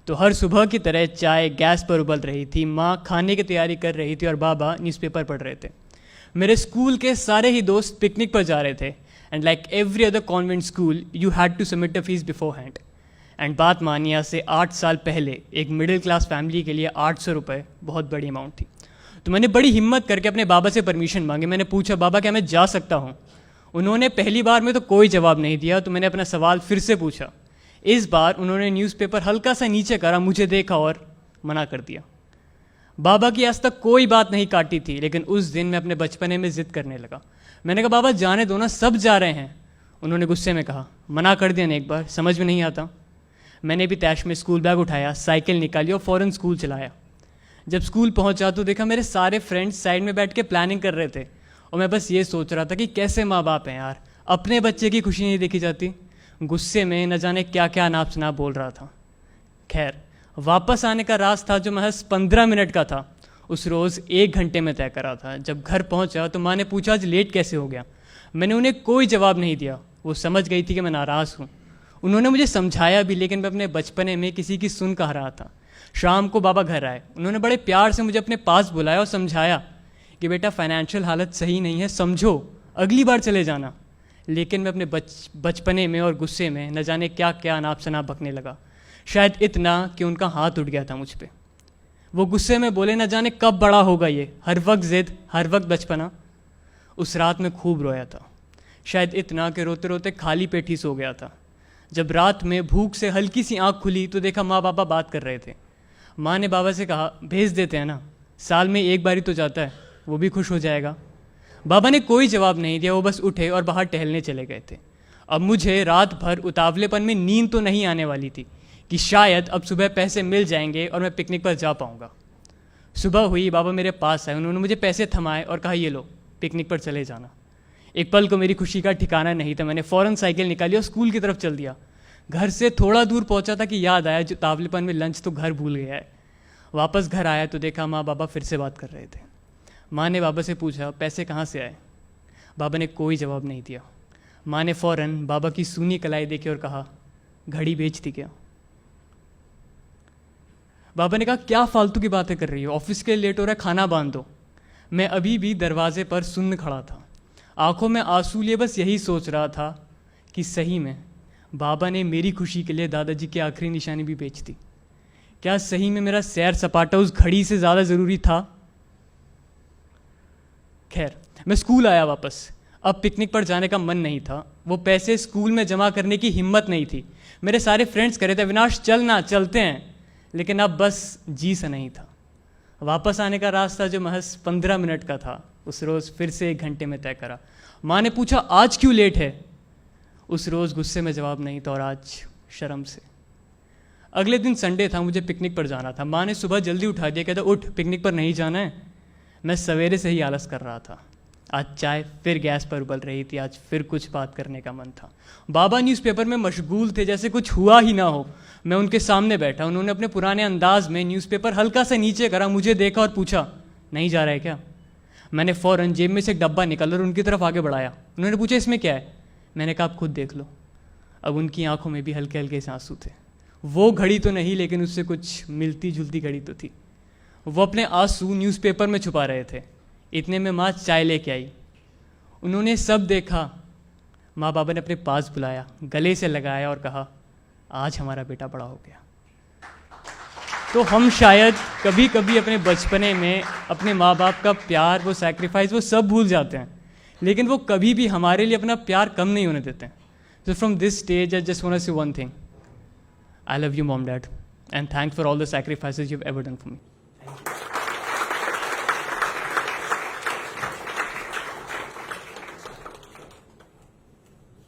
तो हर सुबह की तरह चाय गैस पर उबल रही थी, माँ खाने की तैयारी कर रही थी और बाबा न्यूज़पेपर पढ़ रहे थे। मेरे स्कूल के सारे ही दोस्त पिकनिक पर जा रहे थे and like every other convent school you had to submit a fees beforehand. And बात मानिए, आज से 8 साल पहले एक मिडिल क्लास फैमिली के लिए 800 रुपये बहुत बड़ी अमाउंट थी। तो मैंने बड़ी हिम्मत करके अपने बाबा से परमिशन मांगी। मैंने पूछा, बाबा क्या मैं जा सकता हूँ? उन्होंने पहली बार में तो कोई जवाब नहीं दिया। तो मैंने अपना सवाल फिर से पूछा। इस बार उन्होंने न्यूज़पेपर हल्का सा नीचे करा, मुझे देखा और मना कर दिया। बाबा की आज तक कोई बात नहीं काटी थी, लेकिन उस दिन मैं अपने बचपने में ज़िद करने लगा। मैंने कहा, बाबा जाने दो ना, सब जा रहे हैं। उन्होंने गुस्से में कहा, मना कर दिया ना एक बार, समझ में नहीं आता। मैंने भी तैश में स्कूल बैग उठाया, साइकिल निकाली और फ़ौरन स्कूल चलाया। जब स्कूल पहुंचा तो देखा मेरे सारे फ्रेंड्स साइड में बैठ के प्लानिंग कर रहे थे और मैं बस ये सोच रहा था कि कैसे माँ बाप हैं यार, अपने बच्चे की खुशी नहीं देखी जाती। गुस्से में न जाने क्या क्या अनाप शनाप बोल रहा था। खैर, वापस आने का रास्ता था जो महज 15 मिनट का था, उस रोज़ 1 घंटे में तय करा था। जब घर पहुंचा तो माँ ने पूछा, आज लेट कैसे हो गया? मैंने उन्हें कोई जवाब नहीं दिया। वो समझ गई थी कि मैं नाराज़ हूँ। उन्होंने मुझे समझाया भी, लेकिन मैं अपने बचपने में किसी की सुन कह रहा था। शाम को बाबा घर आए। उन्होंने बड़े प्यार से मुझे अपने पास बुलाया और समझाया कि बेटा फाइनेंशियल हालत सही नहीं है, समझो, अगली बार चले जाना। लेकिन मैं अपने बचपने में और गुस्से में न जाने क्या क्या अनाप शनाप बकने लगा। शायद इतना कि उनका हाथ उठ गया था मुझ पे। वो गुस्से में बोले, न जाने कब बड़ा होगा ये, हर वक्त ज़िद, हर वक्त बचपना। उस रात में खूब रोया था, शायद इतना कि रोते रोते खाली पेट ही सो गया था। जब रात में भूख से हल्की सी आँख खुली तो देखा माँ बाबा बात कर रहे थे। माँ ने बाबा से कहा, भेज देते हैं ना, साल में एक बार ही तो जाता है, वो भी खुश हो जाएगा। बाबा ने कोई जवाब नहीं दिया। वो बस उठे और बाहर टहलने चले गए थे। अब मुझे रात भर उतावलेपन में नींद तो नहीं आने वाली थी कि शायद अब सुबह पैसे मिल जाएंगे और मैं पिकनिक पर जा पाऊँगा। सुबह हुई, बाबा मेरे पास आए। उन्होंने मुझे पैसे थमाए और कहा, ये लो, पिकनिक पर चले जाना। एक पल को मेरी खुशी का ठिकाना नहीं था। मैंने फ़ौरन साइकिल निकाली और स्कूल की तरफ चल दिया। घर से थोड़ा दूर पहुंचा था कि याद आया, जो तावलेपन में लंच तो घर भूल गया है। वापस घर आया तो देखा माँ बाबा फिर से बात कर रहे थे। माँ ने बाबा से पूछा, पैसे कहाँ से आए? बाबा ने कोई जवाब नहीं दिया। माँ ने फ़ौरन बाबा की सूनी कलाई देखी और कहा, घड़ी बेच दी क्या? बाबा ने कहा, क्या फालतू की बातें कर रही हो, ऑफिस के लिए लेट हो रहा है, खाना बांध दो। मैं अभी भी दरवाजे पर सुन्न खड़ा था, आंखों में आंसू लिए बस यही सोच रहा था कि सही में बाबा ने मेरी खुशी के लिए दादाजी की आखिरी निशानी भी बेच दी। क्या सही में मेरा सैर सपाटा उस घड़ी से ज़्यादा ज़रूरी था? खैर, मैं स्कूल आया वापस। अब पिकनिक पर जाने का मन नहीं था। वो पैसे स्कूल में जमा करने की हिम्मत नहीं थी। मेरे सारे फ्रेंड्स कह रहे थे, अविनाश चलना, चलते हैं, लेकिन अब बस जी सा नहीं था। वापस आने का रास्ता जो महज 15 मिनट का था, उस रोज़ फिर से 1 घंटे में तय करा। माँ ने पूछा, आज क्यों लेट है? उस रोज़ गुस्से में जवाब नहीं था और आज शर्म से। अगले दिन संडे था, मुझे पिकनिक पर जाना था। माँ ने सुबह जल्दी उठा दिया, कहता, उठ, पिकनिक पर नहीं जाना है। मैं सवेरे से ही आलस कर रहा था। आज चाय फिर गैस पर उबल रही थी। आज फिर कुछ बात करने का मन था। बाबा न्यूज़पेपर में मशगूल थे, जैसे कुछ हुआ ही ना हो। मैं उनके सामने बैठा। उन्होंने अपने पुराने अंदाज में न्यूज़पेपर हल्का सा नीचे करा, मुझे देखा और पूछा, नहीं जा रहा है क्या? मैंने फ़ौरन जेब में से एक डब्बा निकाला और उनकी तरफ आगे बढ़ाया। उन्होंने पूछा, इसमें क्या है? मैंने कहा, आप खुद देख लो। अब उनकी आंखों में भी हल्के हल्के से आंसू थे। वो घड़ी तो नहीं, लेकिन उससे कुछ मिलती जुलती घड़ी तो थी। वो अपने आंसू न्यूज़पेपर में छुपा रहे थे। इतने में माँ चाय लेके आई। उन्होंने सब देखा। माँ बाबा ने अपने पास बुलाया, गले से लगाया और कहा, आज हमारा बेटा बड़ा हो गया। तो हम शायद कभी कभी अपने बचपने में अपने माँ बाप का प्यार, वो सैक्रिफाइस, वो सब भूल जाते हैं, लेकिन वो कभी भी हमारे लिए अपना प्यार कम नहीं होने देते हैं। So from this stage, I just want to say one thing. I love you, Mom, Dad, and thanks for all the sacrifices you've ever done for me.